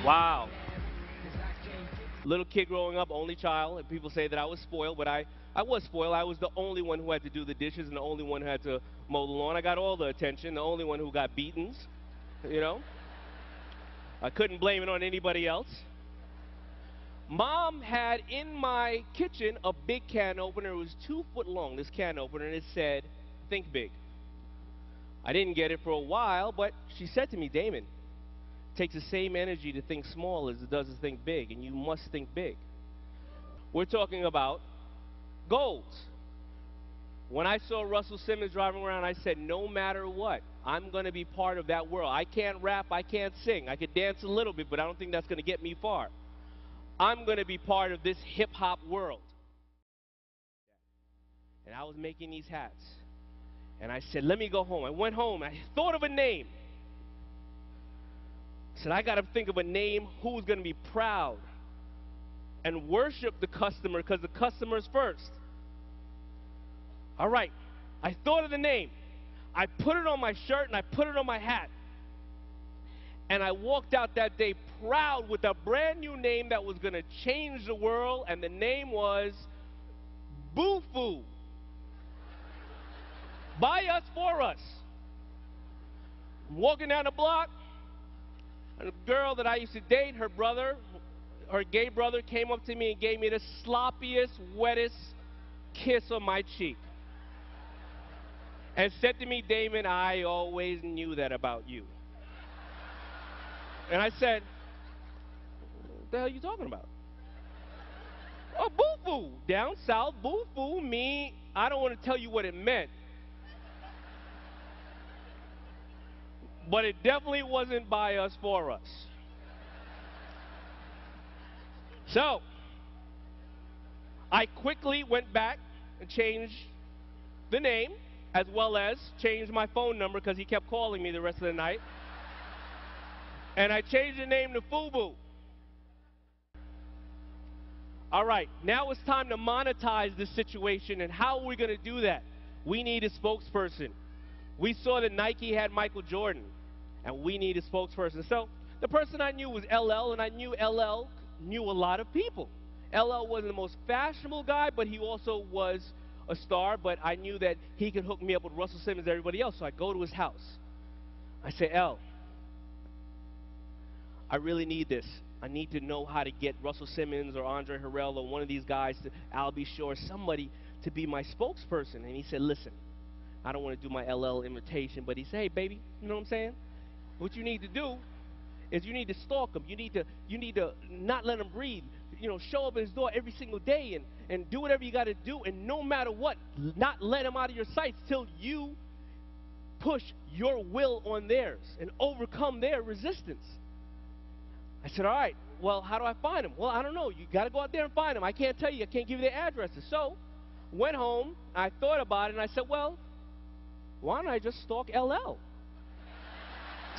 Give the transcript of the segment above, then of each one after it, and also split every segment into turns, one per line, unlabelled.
Wow. Little kid growing up, only child, and people say that I was spoiled, but I was spoiled. I was the only one who had to do the dishes and the only one who had to mow the lawn. I got all the attention, the only one who got beatings, you know. I couldn't blame it on anybody else. Mom had in my kitchen a big can opener. It was 2 foot long, this can opener, and it said, "Think big." I didn't get it for a while, but she said to me, "Damon, it takes the same energy to think small as it does to think big, and you must think big." We're talking about goals. When I saw Russell Simmons driving around, I said, no matter what, I'm going to be part of that world. I can't rap, I can't sing. I could dance a little bit, but I don't think that's going to get me far. I'm going to be part of this hip hop world. And I was making these hats. And I said, let me go home. I went home. I thought of a name. I said, I got to think of a name who's going to be proud and worship the customer because the customer's first. All right. I thought of the name. I put it on my shirt and I put it on my hat. And I walked out that day proud with a brand new name that was going to change the world, and the name was Boo-Foo. By us, for us. I'm walking down the block, and a girl that I used to date, her brother, her gay brother, came up to me and gave me the sloppiest, wettest kiss on my cheek. And said to me, Damon, I always knew that about you. And I said, what the hell are you talking about? Oh, boo-foo. Down south, boo-foo mean, I don't want to tell you what it meant. But it definitely wasn't by us, for us. So, I quickly went back and changed the name, as well as changed my phone number because he kept calling me the rest of the night. And I changed the name to FUBU. All right, now it's time to monetize this situation, and how are we going to do that? We need a spokesperson. We saw that Nike had Michael Jordan, and we need a spokesperson. So the person I knew was LL, and I knew LL knew a lot of people. LL wasn't the most fashionable guy, but he also was a star, but I knew that he could hook me up with Russell Simmons and everybody else, so I go to his house. I say, L, I really need this. I need to know how to get Russell Simmons or Andre Harrell or one of these guys, to Albie Shore, somebody to be my spokesperson. And he said, listen, I don't want to do my LL invitation, but he said, hey, baby, you know what I'm saying? What you need to do is you need to stalk him. You need to not let him breathe. You know, show up at his door every single day and do whatever you got to do. And no matter what, not let him out of your sights till you push your will on theirs and overcome their resistance. I said, all right, well, how do I find him? Well, I don't know. You got to go out there and find him. I can't tell you. I can't give you their addresses. So, went home. I thought about it, and I said, well, why don't I just stalk LL?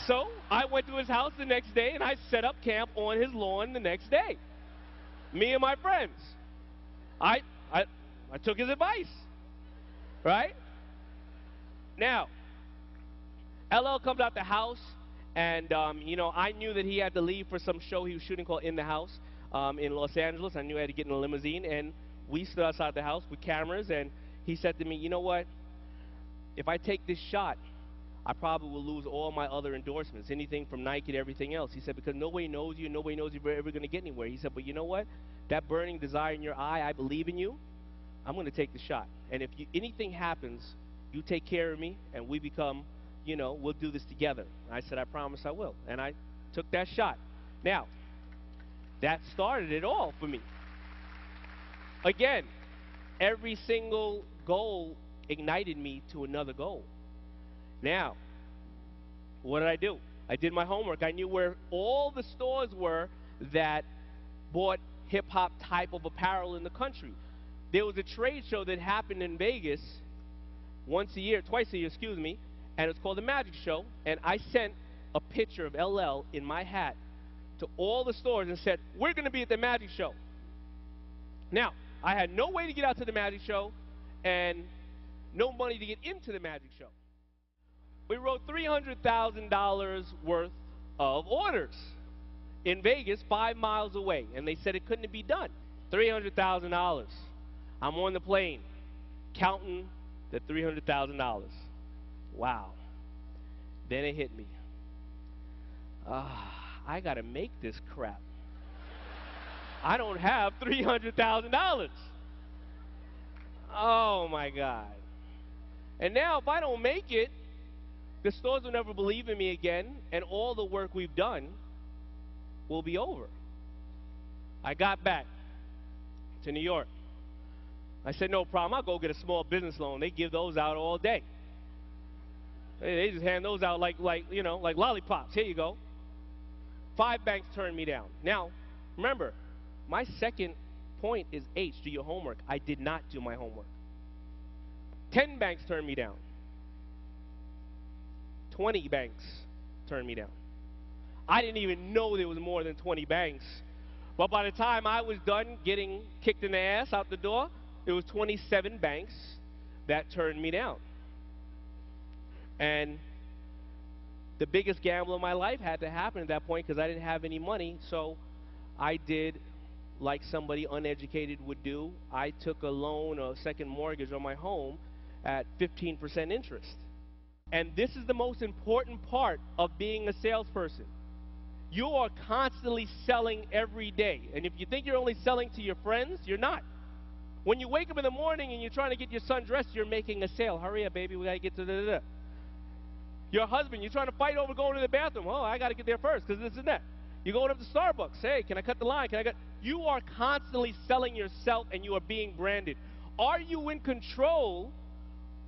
So, I went to his house the next day, and I set up camp on his lawn the next day. Me and my friends. I took his advice, right? Now, LL comes out the house. And, you know, I knew that he had to leave for some show he was shooting called In the House in Los Angeles. I knew I had to get in a limousine. And we stood outside the house with cameras. And he said to me, you know what? If I take this shot, I probably will lose all my other endorsements, anything from Nike to everything else. He said, because nobody knows you. Nobody knows if you're ever going to get anywhere. He said, but you know what? That burning desire in your eye, I believe in you. I'm going to take the shot. And if anything happens, you take care of me, and we become, you know, we'll do this together. I said, I promise I will. And I took that shot. Now, that started it all for me. Again, every single goal ignited me to another goal. Now, what did I do? I did my homework. I knew where all the stores were that bought hip-hop type of apparel in the country. There was a trade show that happened in Vegas twice a year, excuse me, and it's called the Magic Show, and I sent a picture of LL in my hat to all the stores and said, we're going to be at the Magic Show. Now, I had no way to get out to the Magic Show and no money to get into the Magic Show. We wrote $300,000 worth of orders in Vegas, 5 miles away, and they said it couldn't be done. $300,000. I'm on the plane, counting the $300,000. Wow. Then it hit me. I got to make this crap. I don't have $300,000. Oh, my God. And now, if I don't make it, the stores will never believe in me again, and all the work we've done will be over. I got back to New York. I said, no problem, I'll go get a small business loan. They give those out all day. They just hand those out like lollipops. Here you go. 5 banks turned me down. Now, remember, my second point is H, do your homework. I did not do my homework. 10 banks turned me down. 20 banks turned me down. I didn't even know there was more than 20 banks. But by the time I was done getting kicked in the ass out the door, there was 27 banks that turned me down. And the biggest gamble of my life had to happen at that point because I didn't have any money. So I did like somebody uneducated would do. I took a loan, a second mortgage on my home at 15% interest. And this is the most important part of being a salesperson. You are constantly selling every day. And if you think you're only selling to your friends, you're not. When you wake up in the morning and you're trying to get your son dressed, you're making a sale. Hurry up, baby, we got to get to da-da-da. Your husband, you're trying to fight over going to the bathroom. Oh, I got to get there first because this and that. You're going up to Starbucks. Hey, can I cut the line? You are constantly selling yourself and you are being branded. Are you in control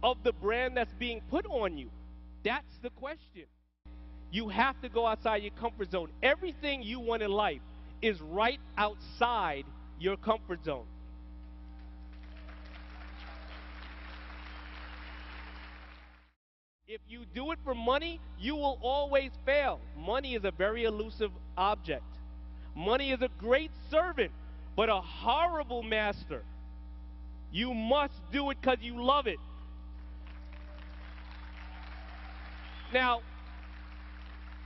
of the brand that's being put on you? That's the question. You have to go outside your comfort zone. Everything you want in life is right outside your comfort zone. If you do it for money, you will always fail. Money is a very elusive object. Money is a great servant, but a horrible master. You must do it because you love it. Now,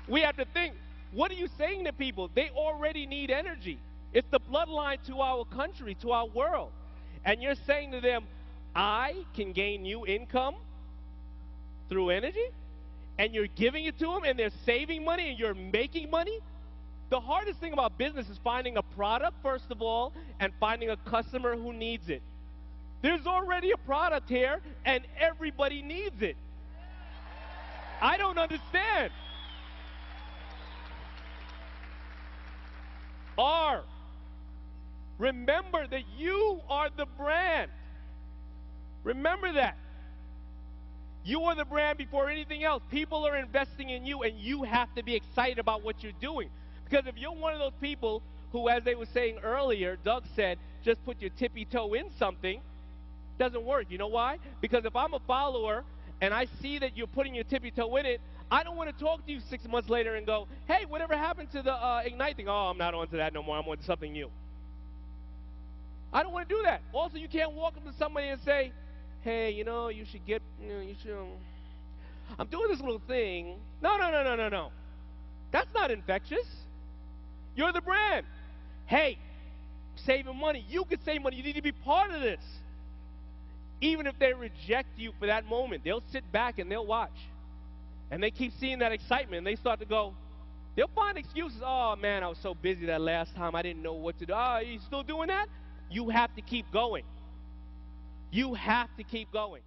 we have to think, what are you saying to people? They already need energy. It's the bloodline to our country, to our world. And you're saying to them, I can gain you income through energy? And you're giving it to them and they're saving money and you're making money? The hardest thing about business is finding a product, first of all, and finding a customer who needs it. There's already a product here and everybody needs it. I don't understand. R. Remember that you are the brand. Remember that. You are the brand before anything else. People are investing in you, and you have to be excited about what you're doing. Because if you're one of those people who, as they were saying earlier, Doug said, just put your tippy toe in something, doesn't work. You know why? Because if I'm a follower and I see that you're putting your tippy toe in it, I don't want to talk to you 6 months later and go, hey, whatever happened to the Ignite thing? Oh, I'm not on to that no more. I'm on to something new. I don't want to do that. Also, you can't walk up to somebody and say, hey, you should get, I'm doing this little thing. No. That's not infectious. You're the brand. Hey, saving money. You can save money. You need to be part of this. Even if they reject you for that moment, they'll sit back and they'll watch. And they keep seeing that excitement, and they start to go, they'll find excuses. Oh, man, I was so busy that last time I didn't know what to do. Oh, you still doing that? You have to keep going. You have to keep going.